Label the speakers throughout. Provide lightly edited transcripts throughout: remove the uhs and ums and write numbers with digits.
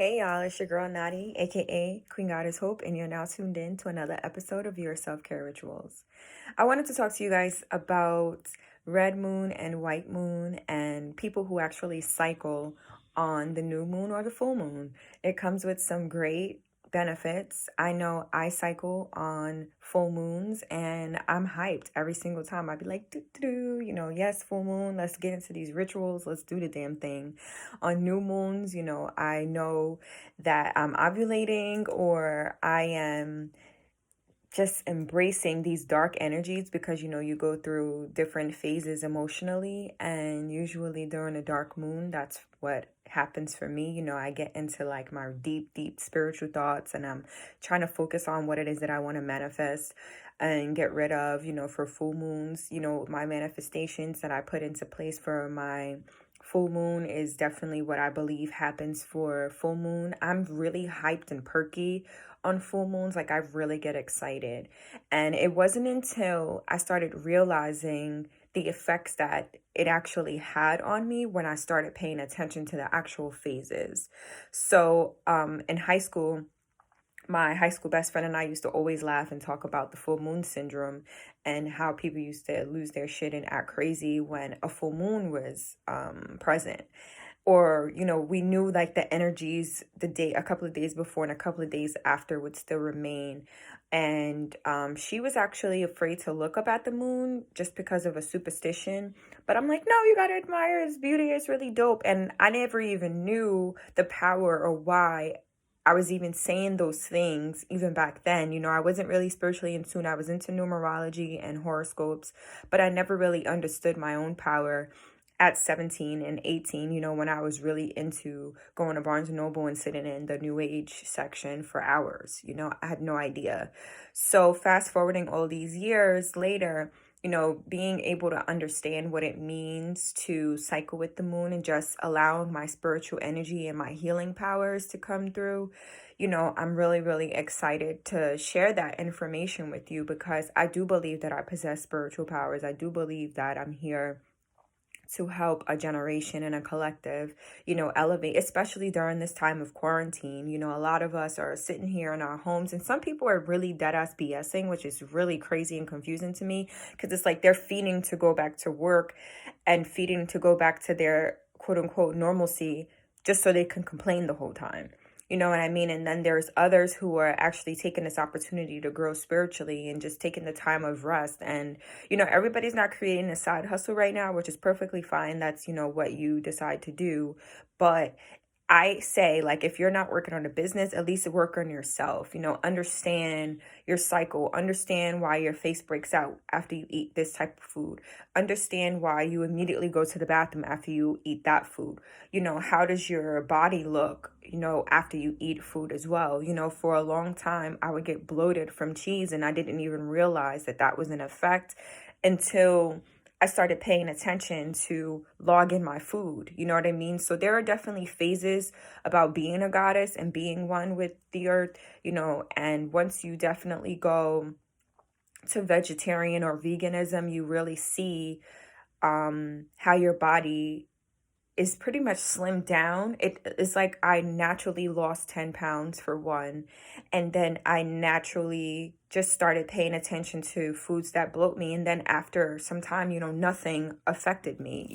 Speaker 1: Hey y'all, it's your girl Nadi, aka Queen Goddess Hope, and you're now tuned in to another episode of your self-care rituals. I wanted to talk to you guys about red moon and white moon and people who actually cycle on the new moon or the full moon. It comes with some great benefits. I know I cycle on full moons and I'm hyped every single time. I'd be like, yes, full moon, let's get into these rituals, let's do the damn thing. On new moons, I know that I'm ovulating or I am just embracing these dark energies because you go through different phases emotionally, and usually during a dark moon that's what happens for me. I get into like my deep spiritual thoughts, and I'm trying to focus on what it is that I want to manifest and get rid of. For full moons, my manifestations that I put into place for my full moon is definitely what I believe happens for full moon. I'm really hyped and perky on full moons. Like, I really get excited. And it wasn't until I started realizing the effects that it actually had on me when I started paying attention to the actual phases. So in high school, my high school best friend and I used to always laugh and talk about the full moon syndrome and how people used to lose their shit and act crazy when a full moon was present. Or we knew like the energies a couple of days before and a couple of days after would still remain. And she was actually afraid to look up at the moon just because of a superstition. But I'm like, no, you gotta admire its beauty. It's really dope. And I never even knew the power or why I was even saying those things even back then. I wasn't really spiritually in tune. I was into numerology and horoscopes, but I never really understood my own power at 17 and 18, when I was really into going to Barnes& and Noble and sitting in the New Age section for hours. I had no idea. So fast forwarding all these years later, being able to understand what it means to cycle with the moon and just allowing my spiritual energy and my healing powers to come through, I'm really, really excited to share that information with you because I do believe that I possess spiritual powers. I do believe that I'm here to help a generation and a collective, elevate, especially during this time of quarantine. A lot of us are sitting here in our homes, and some people are really dead ass BSing, which is really crazy and confusing to me because it's like they're feeding to go back to work and feeding to go back to their quote unquote normalcy just so they can complain the whole time. You know what I mean? And then there's others who are actually taking this opportunity to grow spiritually and just taking the time of rest. And, everybody's not creating a side hustle right now, which is perfectly fine. That's, what you decide to do. But I say, like, if you're not working on a business, at least work on yourself. Understand your cycle. Understand why your face breaks out after you eat this type of food. Understand why you immediately go to the bathroom after you eat that food. How does your body look, after you eat food as well? For a long time, I would get bloated from cheese, and I didn't even realize that that was an effect until I started paying attention to log in my food. You know what I mean? So there are definitely phases about being a goddess and being one with the earth, and once you definitely go to vegetarian or veganism, you really see how your body is pretty much slimmed down. It's like I naturally lost 10 pounds for one. And then I naturally just started paying attention to foods that bloat me. And then after some time, nothing affected me.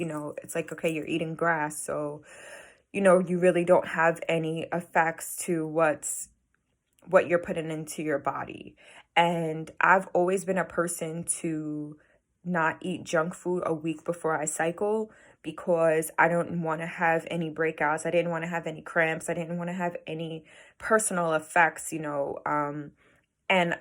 Speaker 1: It's like, okay, you're eating grass. So, you really don't have any effects to what you're putting into your body. And I've always been a person to not eat junk food a week before I cycle because I don't want to have any breakouts. I didn't want to have any cramps. I didn't want to have any personal effects, and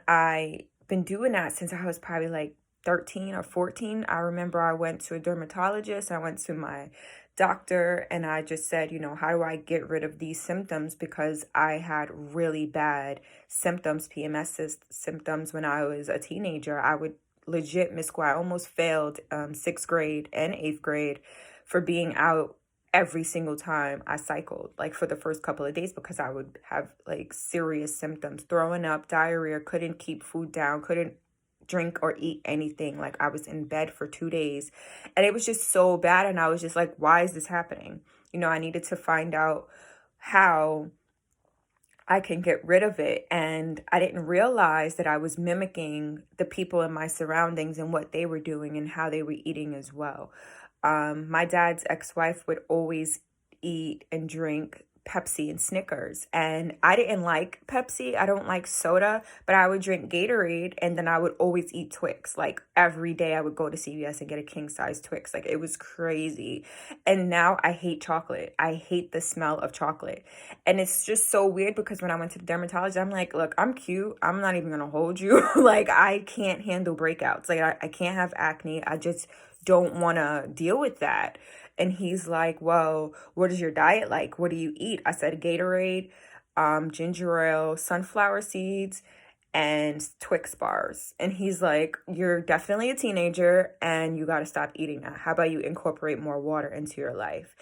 Speaker 1: I been doing that since I was probably like 13 or 14. I remember I went to a dermatologist. I went to my doctor and I just said, how do I get rid of these symptoms? Because I had really bad symptoms, PMS symptoms when I was a teenager. I would legit miss school. I almost failed 6th grade and 8th grade for being out every single time I cycled, like for the first couple of days, because I would have like serious symptoms, throwing up, diarrhea, couldn't keep food down, couldn't drink or eat anything. Like I was in bed for 2 days and it was just so bad. And I was just like, why is this happening? I needed to find out how I can get rid of it. And I didn't realize that I was mimicking the people in my surroundings and what they were doing and how they were eating as well. My dad's ex-wife would always eat and drink Pepsi and Snickers. And I didn't like Pepsi. I don't like soda, but I would drink Gatorade and then I would always eat Twix. Like every day I would go to CVS and get a king size Twix. Like it was crazy. And now I hate chocolate. I hate the smell of chocolate. And it's just so weird because when I went to the dermatologist, I'm like, look, I'm cute. I'm not even going to hold you. Like I can't handle breakouts. Like I can't have acne. I just don't want to deal with that. And he's like, well, what is your diet like? What do you eat? I said Gatorade, ginger ale, sunflower seeds, and Twix bars. And he's like, you're definitely a teenager and you got to stop eating that. How about you incorporate more water into your life?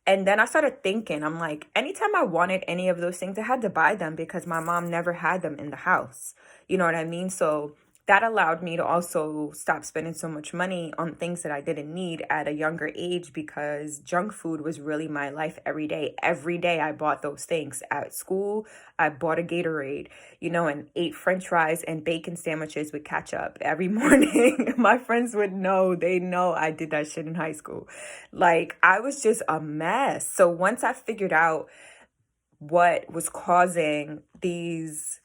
Speaker 1: And then I started thinking, I'm like, anytime I wanted any of those things, I had to buy them because my mom never had them in the house. You know what I mean? So that allowed me to also stop spending so much money on things that I didn't need at a younger age because junk food was really my life every day. Every day I bought those things. At school, I bought a Gatorade, and ate French fries and bacon sandwiches with ketchup every morning. My friends would know. They know I did that shit in high school. Like, I was just a mess. So once I figured out what was causing these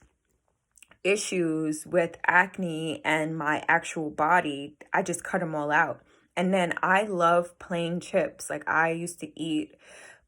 Speaker 1: issues with acne and my actual body, I just cut them all out. And then I love plain chips. Like I used to eat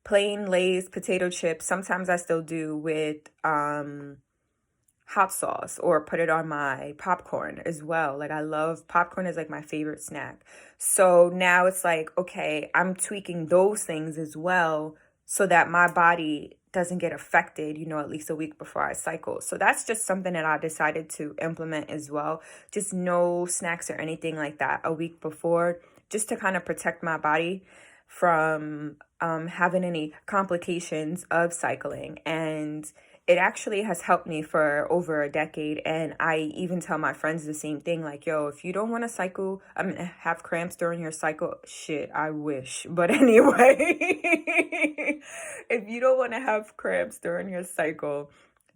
Speaker 1: plain Lay's potato chips. Sometimes I still do with hot sauce or put it on my popcorn as well. Like I love popcorn is like my favorite snack. So now it's like, okay, I'm tweaking those things as well so that my body doesn't get affected, at least a week before I cycle. So that's just something that I decided to implement as well. Just no snacks or anything like that a week before, just to kind of protect my body from having any complications of cycling. And it actually has helped me for over a decade. And I even tell my friends the same thing. Like, yo, if you don't want to cycle, have cramps during your cycle, shit, I wish. But anyway, if you don't want to have cramps during your cycle,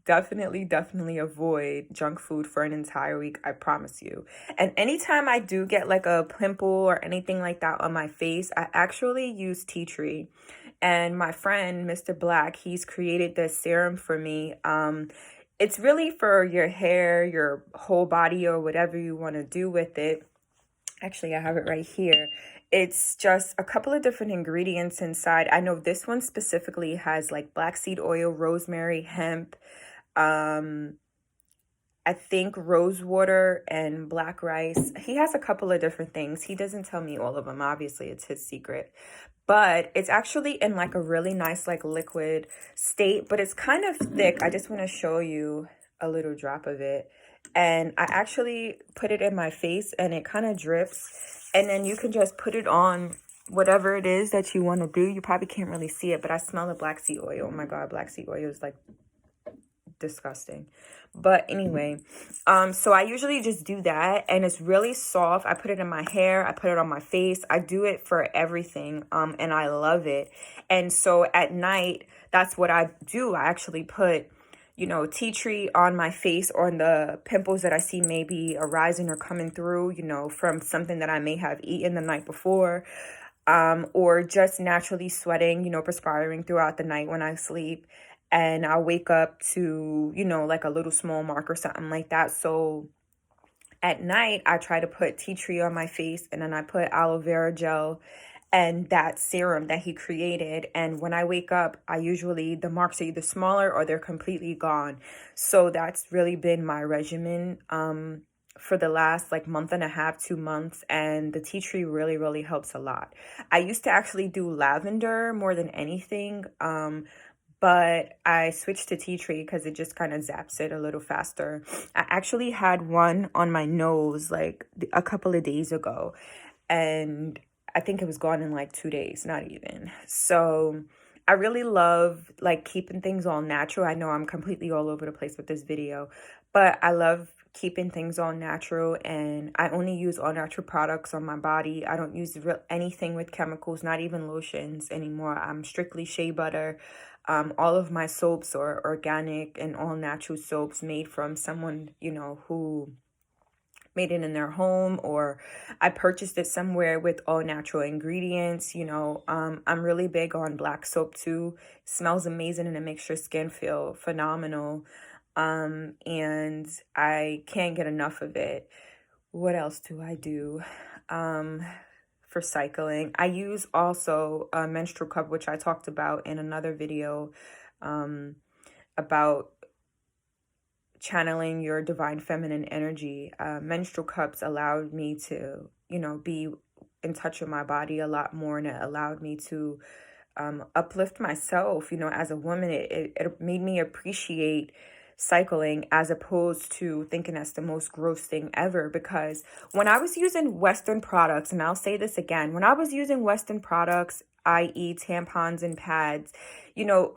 Speaker 1: definitely avoid junk food for an entire week. I promise you. And anytime I do get like a pimple or anything like that on my face, I actually use tea tree. And my friend, Mr. Black, he's created this serum for me. It's really for your hair, your whole body, or whatever you want to do with it. Actually, I have it right here. It's just a couple of different ingredients inside. I know this one specifically has like black seed oil, rosemary, hemp, I think rose water and black rice. He has a couple of different things. He doesn't tell me all of them. Obviously, it's his secret. But it's actually in like a really nice like liquid state, but it's kind of thick. I just want to show you a little drop of it. And I actually put it in my face and it kind of drips. And then you can just put it on whatever it is that you want to do. You probably can't really see it, but I smell the black seed oil. Oh my God, black seed oil is like disgusting. But anyway, so I usually just do that and it's really soft. I put it in my hair, I put it on my face. I do it for everything, and I love it. And so at night, that's what I do. I actually put tea tree on my face or on the pimples that I see maybe arising or coming through, from something that I may have eaten the night before, or just naturally sweating, perspiring throughout the night when I sleep. And I'll wake up to, like a little small mark or something like that. So at night, I try to put tea tree on my face and then I put aloe vera gel and that serum that he created. And when I wake up, the marks are either smaller or they're completely gone. So that's really been my regimen for the last like month and a half, 2 months. And the tea tree really, really helps a lot. I used to actually do lavender more than anything. But I switched to tea tree because it just kind of zaps it a little faster. I actually had one on my nose like a couple of days ago. And I think it was gone in like 2 days, not even. So I really love like keeping things all natural. I know I'm completely all over the place with this video, but I love keeping things all natural, and I only use all natural products on my body. I don't use anything with chemicals, not even lotions anymore. I'm strictly shea butter. All of my soaps are organic and all natural soaps made from someone, who made it in their home, or I purchased it somewhere with all natural ingredients. I'm really big on black soap too. It smells amazing and it makes your skin feel phenomenal. And I can't get enough of it. What else do I do? For cycling, I use also a menstrual cup, which I talked about in another video, about channeling your divine feminine energy. Menstrual cups allowed me to, be in touch with my body a lot more, and it allowed me to uplift myself. As a woman, it made me appreciate cycling as opposed to thinking that's the most gross thing ever. Because when I was using Western products, and I'll say this again, when I was using Western products, i.e. tampons and pads,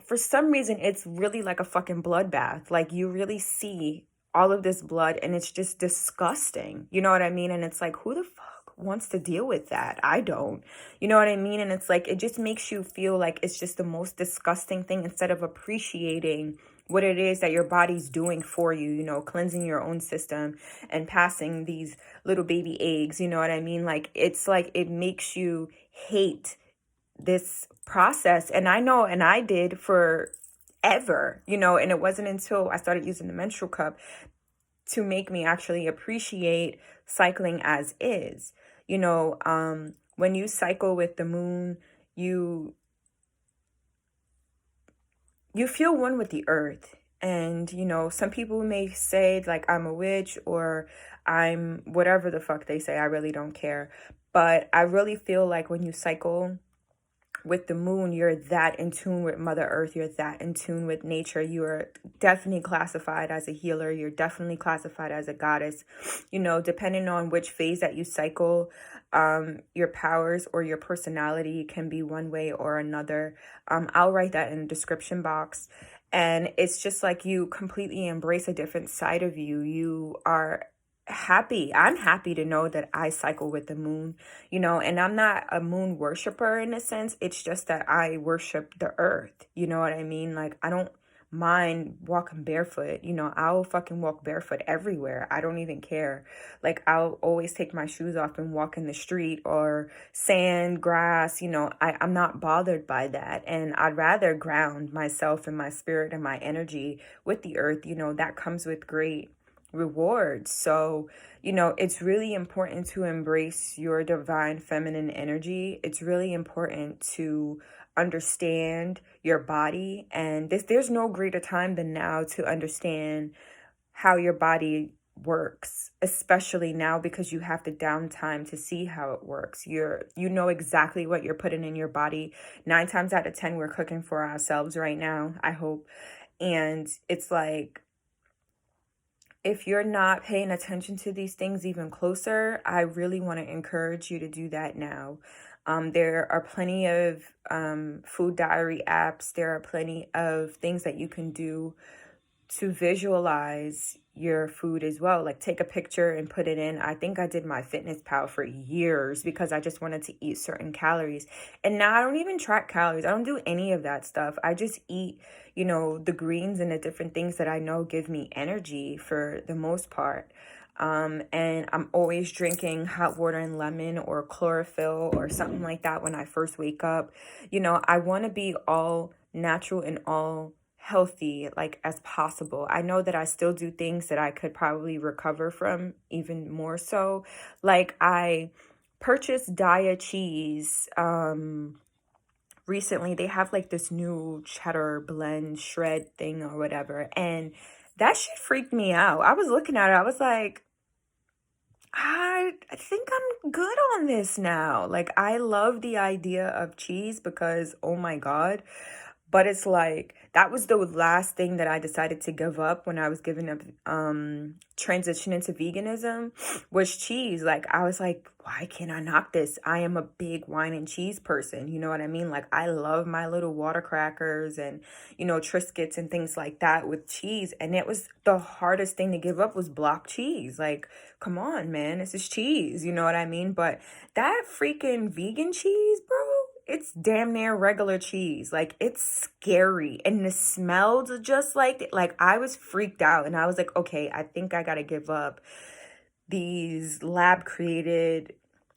Speaker 1: for some reason, it's really like a fucking bloodbath. Like, you really see all of this blood and it's just disgusting. You know what I mean? And it's like, who the fuck wants to deal with that? I don't. You know what I mean? And it's like, it just makes you feel like it's just the most disgusting thing, instead of appreciating what it is that your body's doing for you, cleansing your own system and passing these little baby eggs. You know what I mean? Like, it's like, it makes you hate this process. And I know, and I did for ever, and it wasn't until I started using the menstrual cup to make me actually appreciate cycling as is. When you cycle with the moon, you feel one with the earth. And, some people may say, like, I'm a witch, or I'm whatever the fuck they say. I really don't care. But I really feel like when you cycle with the moon, you're that in tune with Mother Earth. You're that in tune with nature. You are definitely classified as a healer. You're definitely classified as a goddess. Depending on which phase that you cycle, your powers or your personality can be one way or another. I'll write that in the description box. And it's just like you completely embrace a different side of you. You are happy. I'm happy to know that I cycle with the moon, and I'm not a moon worshiper in a sense. It's just that I worship the earth. You know what I mean? Like, I don't mind walking barefoot. I'll fucking walk barefoot everywhere. I don't even care. Like, I'll always take my shoes off and walk in the street or sand, grass. I'm not bothered by that. And I'd rather ground myself and my spirit and my energy with the earth. That comes with great rewards. So, it's really important to embrace your divine feminine energy. It's really important to understand your body. And there's no greater time than now to understand how your body works, especially now, because you have the downtime to see how it works. You know exactly what you're putting in your body. 9 times out of 10, we're cooking for ourselves right now, I hope. And it's like, if you're not paying attention to these things even closer, I really want to encourage you to do that now. There are plenty of food diary apps. There are plenty of things that you can do to visualize your food as well. Like, take a picture and put it in. I think I did my Fitness Pal for years because I just wanted to eat certain calories. And now I don't even track calories. I don't do any of that stuff. I just eat, the greens and the different things that I know give me energy for the most part. And I'm always drinking hot water and lemon or chlorophyll or something like that when I first wake up. I want to be all natural and all healthy like as possible. I know that I still do things that I could probably recover from even more so. Like, I purchased Daiya cheese recently. They have like this new cheddar blend shred thing or whatever, and that shit freaked me out. I was looking at it, I was like, I think I'm good on this now. Like, I love the idea of cheese because, oh my God. But it's like, that was the last thing that I decided to give up when I was giving up, transitioning to veganism, was cheese. Like, I was like, why can't I knock this? I am a big wine and cheese person. You know what I mean? Like, I love my little water crackers and, Triscuits and things like that with cheese. And it was the hardest thing to give up, was block cheese. Like, come on, man, this is cheese. You know what I mean? But that freaking vegan cheese, bro, it's damn near regular cheese. Like, it's scary. And the smells just like I was freaked out. And I was like, okay, I think I gotta give up these lab created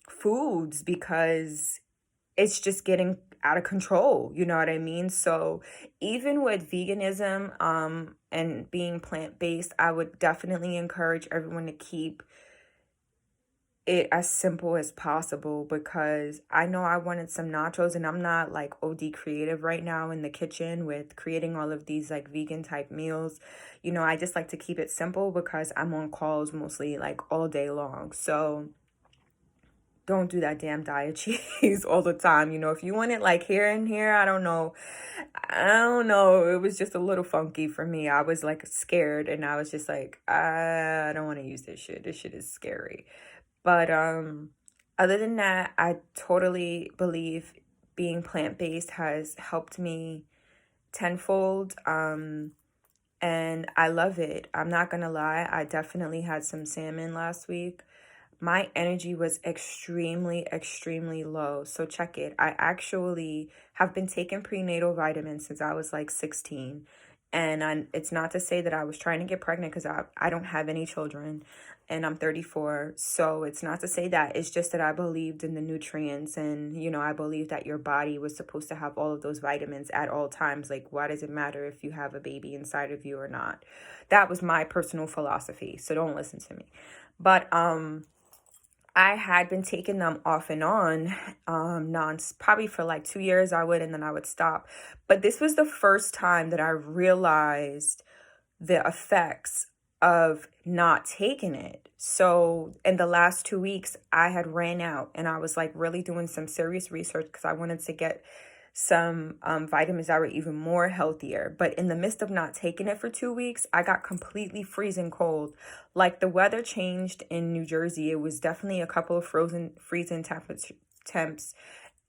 Speaker 1: foods because it's just getting out of control. You know what I mean? So even with veganism, and being plant-based, I would definitely encourage everyone to keep it as simple as possible, because I know I wanted some nachos and I'm not like OD creative right now in the kitchen with creating all of these like vegan type meals. You know, I just like to keep it simple because I'm on calls mostly like all day long. So don't do that damn diet cheese all the time. You know, if you want it like here and here, I don't know. It was just a little funky for me. I was like scared and I was just like, I don't want to use this shit. This shit is scary. But other than that, I totally believe being plant-based has helped me tenfold. And I love it. I'm not gonna lie, I definitely had some salmon last week. My energy was extremely, extremely low. So check it. I actually have been taking prenatal vitamins since I was like 16. And it's not to say that I was trying to get pregnant, because I don't have any children and I'm 34. So it's not to say that. It's just that I believed in the nutrients, and, you know, I believe that your body was supposed to have all of those vitamins at all times. Like, why does it matter if you have a baby inside of you or not? That was my personal philosophy. So don't listen to me. But, I had been taking them off and on, probably for like 2 years I would, and then I would stop. But this was the first time that I realized the effects of not taking it. So in the last 2 weeks, I had ran out and I was like really doing some serious research because I wanted to get some vitamins that were even more healthier. But in the midst of not taking it for 2 weeks, I got completely freezing cold. Like, the weather changed in New Jersey. It was definitely a couple of freezing temps.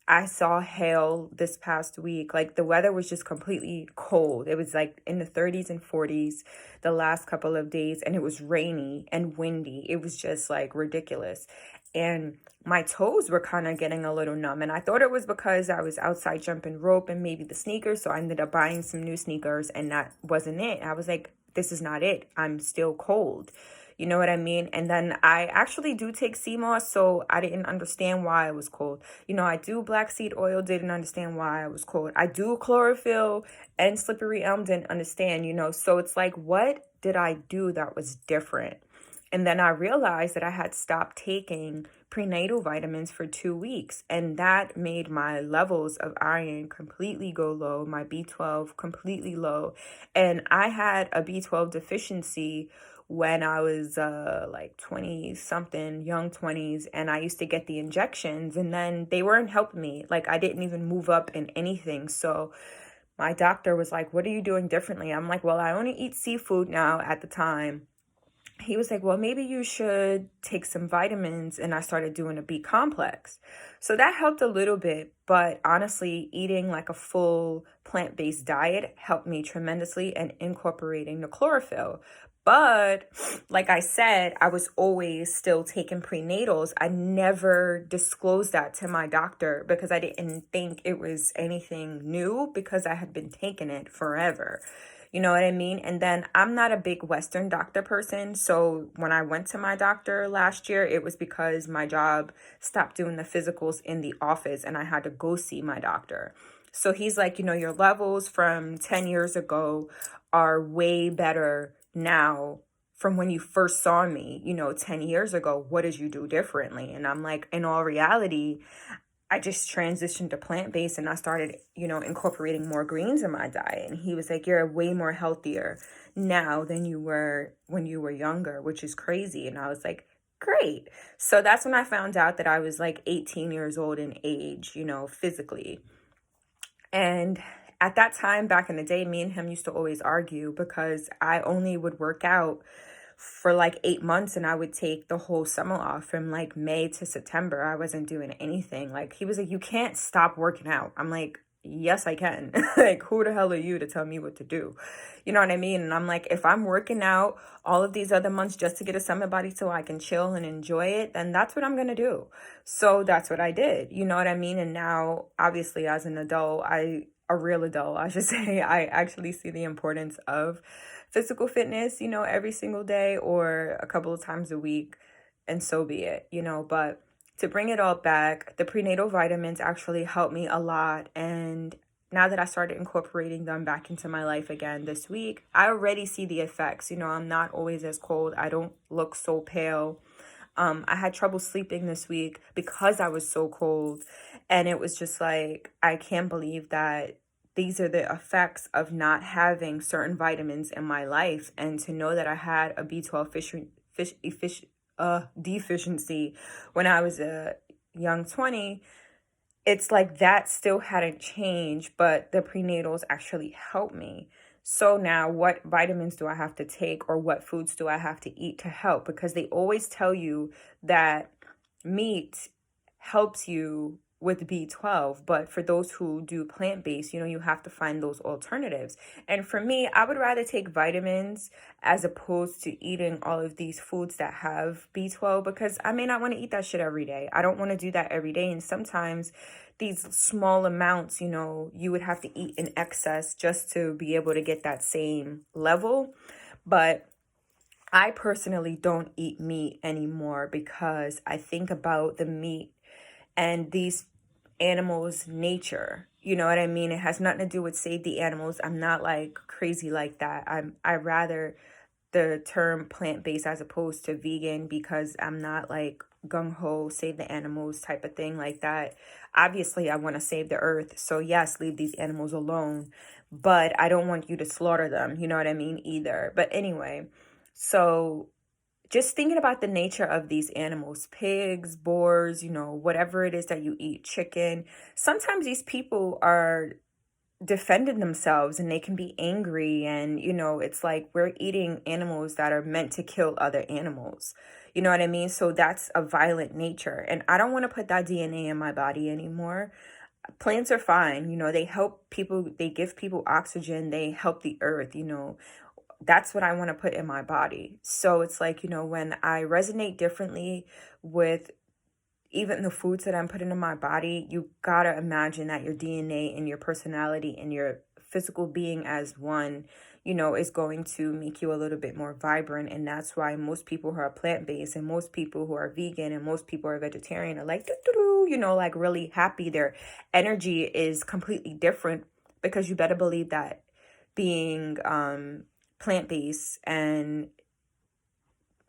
Speaker 1: I saw hail this past week. Like, the weather was just completely cold. It was like in the 30s and 40s the last couple of days, and it was rainy and windy. It was just like ridiculous. And my toes were kind of getting a little numb, and I thought it was because I was outside jumping rope and maybe the sneakers. So I ended up buying some new sneakers, and that wasn't it. I was like, this is not it. I'm still cold. You know what I mean? And then I actually do take sea moss, so I didn't understand why I was cold. You know, I do black seed oil, didn't understand why I was cold. I do chlorophyll and slippery elm, didn't understand, you know. So it's like, what did I do that was different? And then I realized that I had stopped taking prenatal vitamins for 2 weeks, and that made my levels of iron completely go low, my B12 completely low. And I had a B12 deficiency when I was like 20 something, young 20s, and I used to get the injections, and then they weren't helping me. Like, I didn't even move up in anything. So my doctor was like, what are you doing differently? I'm like, well, I only eat seafood now at the time. He was like, well, maybe you should take some vitamins. And I started doing a B complex. So that helped a little bit. But honestly, eating like a full plant-based diet helped me tremendously, and incorporating the chlorophyll. But like I said, I was always still taking prenatals. I never disclosed that to my doctor because I didn't think it was anything new, because I had been taking it forever. You know what I mean? And then I'm not a big Western doctor person. So when I went to my doctor last year, it was because my job stopped doing the physicals in the office and I had to go see my doctor. So he's like, you know, your levels from 10 years ago are way better now from when you first saw me, you know, 10 years ago. What did you do differently? And I'm like, in all reality, I just transitioned to plant-based and I started, you know, incorporating more greens in my diet. And he was like, you're way more healthier now than you were when you were younger, which is crazy. And I was like, great. So that's when I found out that I was like 18 years old in age, you know, physically. And at that time, back in the day, me and him used to always argue because I only would work out for like 8 months and I would take the whole summer off from like May to September. I wasn't doing anything. Like, he was like, you can't stop working out. I'm like, yes, I can. Like, who the hell are you to tell me what to do? You know what I mean? And I'm like, if I'm working out all of these other months just to get a summer body so I can chill and enjoy it, then that's what I'm going to do. So that's what I did. You know what I mean? And now, obviously, as an adult, a real adult, I should say, I actually see the importance of physical fitness, every single day or a couple of times a week. And so be it. But to bring it all back, the prenatal vitamins actually helped me a lot. And now that I started incorporating them back into my life again this week, I already see the effects. I'm not always as cold. I don't look so pale. I had trouble sleeping this week because I was so cold. And it was just like, I can't believe that these are the effects of not having certain vitamins in my life. And to know that I had a B12 deficiency when I was a young 20, it's like that still hadn't changed, but the prenatals actually helped me. So now what vitamins do I have to take, or what foods do I have to eat to help? Because they always tell you that meat helps you with B12, but for those who do plant-based, you have to find those alternatives. And for me, I would rather take vitamins as opposed to eating all of these foods that have B12, because I may not want to eat that shit every day. I don't want to do that every day. And sometimes these small amounts, you would have to eat in excess just to be able to get that same level. But I personally don't eat meat anymore because I think about the meat and these animals' nature. You know what I mean? It has nothing to do with save the animals. I'm not like crazy like that. I rather the term plant-based as opposed to vegan, because I'm not like gung-ho save the animals type of thing like that. Obviously, I want to save the earth. So yes, leave these animals alone, but I don't want you to slaughter them. You know what I mean? Either. But anyway, so just thinking about the nature of these animals, pigs, boars, whatever it is that you eat, chicken. Sometimes these people are defending themselves and they can be angry, and it's like we're eating animals that are meant to kill other animals. You know what I mean? So that's a violent nature, and I don't want to put that DNA in my body anymore. Plants are fine. They help people, they give people oxygen, they help the earth. That's what I want to put in my body. So it's like, when I resonate differently with even the foods that I'm putting in my body, you gotta imagine that your DNA and your personality and your physical being as one, is going to make you a little bit more vibrant. And that's why most people who are plant-based and most people who are vegan and most people who are vegetarian are like, like really happy. Their energy is completely different, because you better believe that being plant-based, and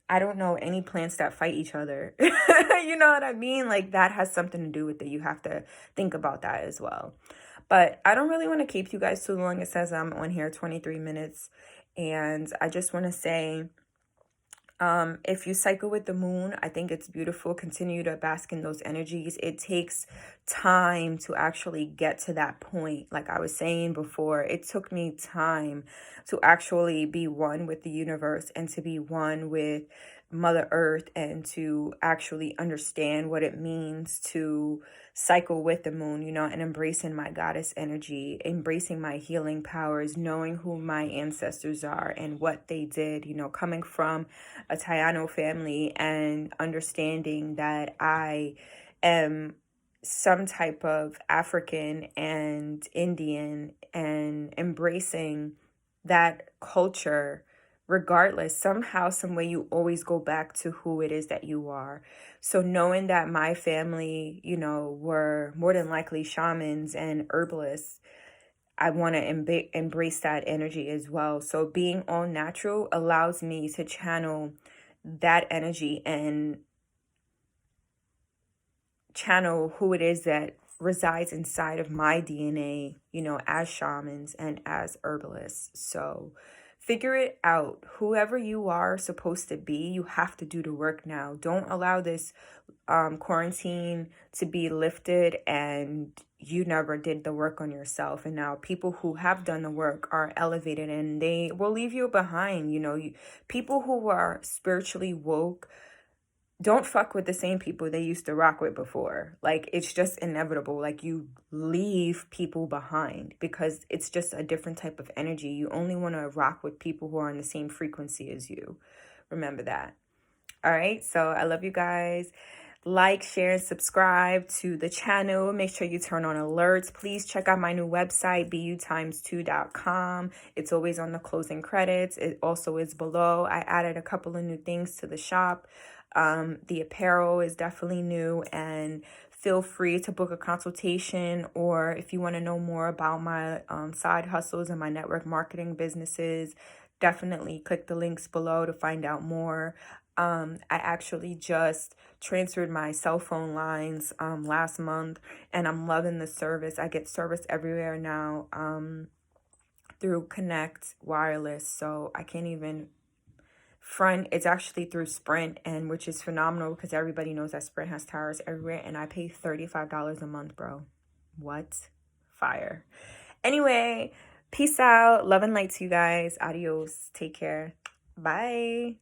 Speaker 1: I don't know any plants that fight each other. You know what I mean? Like, that has something to do with it. You have to think about that as well. But I don't really want to keep you guys too long. It says I'm on here 23 minutes. And I just want to say, if you cycle with the moon, I think it's beautiful. Continue to bask in those energies. It takes time to actually get to that point. Like I was saying before, it took me time to actually be one with the universe and to be one with Mother Earth, and to actually understand what it means to cycle with the moon, and embracing my goddess energy, embracing my healing powers, knowing who my ancestors are and what they did, coming from a Taino family, and understanding that I am some type of African and Indian, and embracing that culture. Regardless, somehow, some way, you always go back to who it is that you are. So knowing that my family, were more than likely shamans and herbalists, I want to embrace that energy as well. So being all natural allows me to channel that energy and channel who it is that resides inside of my DNA, as shamans and as herbalists. So figure it out. Whoever you are supposed to be, you have to do the work now. Don't allow this quarantine to be lifted and you never did the work on yourself. And now people who have done the work are elevated and they will leave you behind. People who are spiritually woke don't fuck with the same people they used to rock with before. Like, it's just inevitable. Like, you leave people behind because it's just a different type of energy. You only want to rock with people who are on the same frequency as you. Remember that. All right, so I love you guys. Like, share, and subscribe to the channel. Make sure you turn on alerts. Please check out my new website, butimes2.com. It's always on the closing credits. It also is below. I added a couple of new things to the shop. The apparel is definitely new, and feel free to book a consultation, or if you want to know more about my side hustles and my network marketing businesses, definitely click the links below to find out more. I actually just transferred my cell phone lines last month, and I'm loving the service. I get service everywhere now through Connect Wireless, so I can't even front. It's actually through Sprint, and which is phenomenal because everybody knows that Sprint has towers everywhere, and I pay $35 a month, bro. What? Fire. Anyway, peace out. Love and light to you guys. Adios. Take care. Bye.